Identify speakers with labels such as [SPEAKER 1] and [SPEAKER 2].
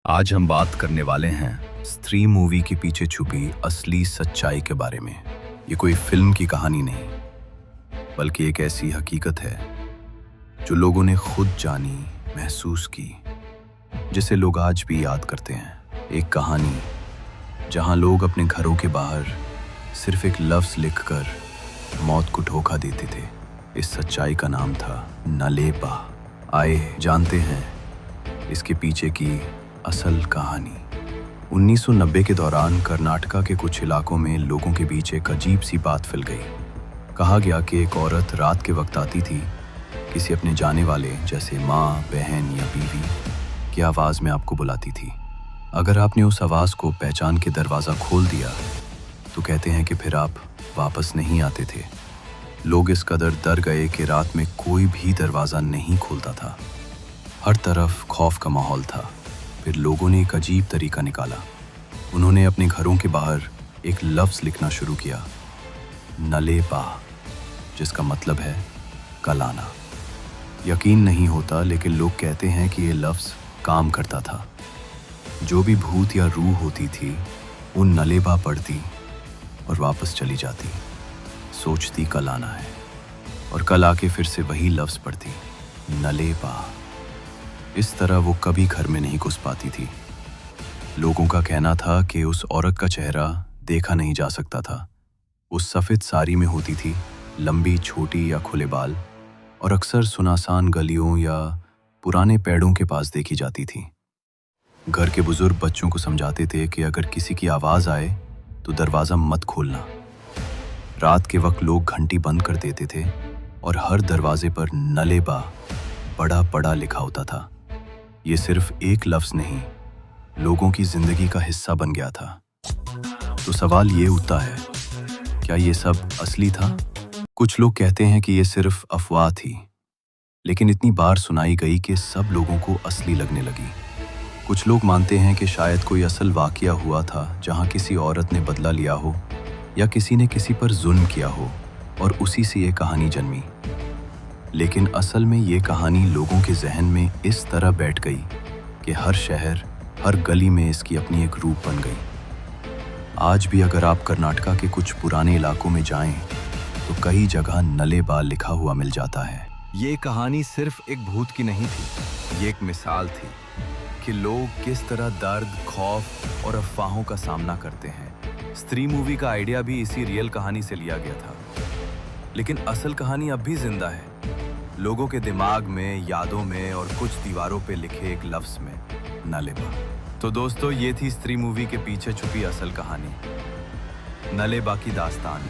[SPEAKER 1] आज हम बात करने वाले हैं स्त्री मूवी के पीछे छुपी असली सच्चाई के बारे में। ये कोई फिल्म की कहानी नहीं, बल्कि एक ऐसी हकीकत है जो लोगों ने खुद जानी, महसूस की, जिसे लोग आज भी याद करते हैं। एक कहानी जहां लोग अपने घरों के बाहर सिर्फ एक लफ्ज लिखकर मौत को धोखा देते थे। इस सच्चाई का नाम था नलेबा। आए जानते हैं इसके पीछे की असल कहानी। 1990 के दौरान कर्नाटका के कुछ इलाकों में लोगों के बीच एक अजीब सी बात फैल गई। कहा गया कि एक औरत रात के वक्त आती थी, किसी अपने जाने वाले जैसे माँ, बहन या बीवी की आवाज़ में आपको बुलाती थी। अगर आपने उस आवाज़ को पहचान के दरवाज़ा खोल दिया तो कहते हैं कि फिर आप वापस नहीं आते थे। लोग इस कदर डर गए कि रात में कोई भी दरवाज़ा नहीं खोलता था। हर तरफ खौफ का माहौल था। फिर लोगों ने एक अजीब तरीका निकाला। उन्होंने अपने घरों के बाहर एक लफ्ज़ लिखना शुरू किया, नलेबा, जिसका मतलब है कल आना। यकीन नहीं होता, लेकिन लोग कहते हैं कि ये लफ्ज़ काम करता था। जो भी भूत या रूह होती थी वो नलेबा पढ़ती और वापस चली जाती। सोचती कल आना है और कल आके फिर से वही लफ्ज़ पढ़ती, नलेबा। इस तरह वो कभी घर में नहीं घुस पाती थी। लोगों का कहना था कि उस औरत का चेहरा देखा नहीं जा सकता था। उस सफ़ेद साड़ी में होती थी, लंबी, छोटी या खुले बाल, और अक्सर सुनसान गलियों या पुराने पेड़ों के पास देखी जाती थी। घर के बुजुर्ग बच्चों को समझाते थे कि अगर किसी की आवाज़ आए तो दरवाज़ा मत खोलना। रात के वक्त लोग घंटी बंद कर देते थे और हर दरवाजे पर नलेबा बड़ा बड़ा लिखा होता था। ये सिर्फ एक लफ्ज़ नहीं, लोगों की जिंदगी का हिस्सा बन गया था। तो सवाल ये उठता है, क्या ये सब असली था? कुछ लोग कहते हैं कि ये सिर्फ अफवाह थी, लेकिन इतनी बार सुनाई गई कि सब लोगों को असली लगने लगी। कुछ लोग मानते हैं कि शायद कोई असल वाक़या हुआ था जहां किसी औरत ने बदला लिया हो या किसी ने किसी पर जुल्म किया हो और उसी से ये कहानी जन्मी। लेकिन असल में ये कहानी लोगों के जहन में इस तरह बैठ गई कि हर शहर, हर गली में इसकी अपनी एक रूप बन गई। आज भी अगर आप कर्नाटका के कुछ पुराने इलाकों में जाएं तो कई जगह नलेबा लिखा हुआ मिल जाता है।
[SPEAKER 2] ये कहानी सिर्फ एक भूत की नहीं थी, ये एक मिसाल थी कि लोग किस तरह दर्द, खौफ और अफवाहों का सामना करते हैं। स्त्री मूवी का आइडिया भी इसी रियल कहानी से लिया गया था, लेकिन असल कहानी अब भी जिंदा है, लोगों के दिमाग में, यादों में और कुछ दीवारों पे लिखे एक लफ्ज़ में, नलेबा। तो दोस्तों, ये थी स्त्री मूवी के पीछे छुपी असल कहानी, नलेबा की दास्तान।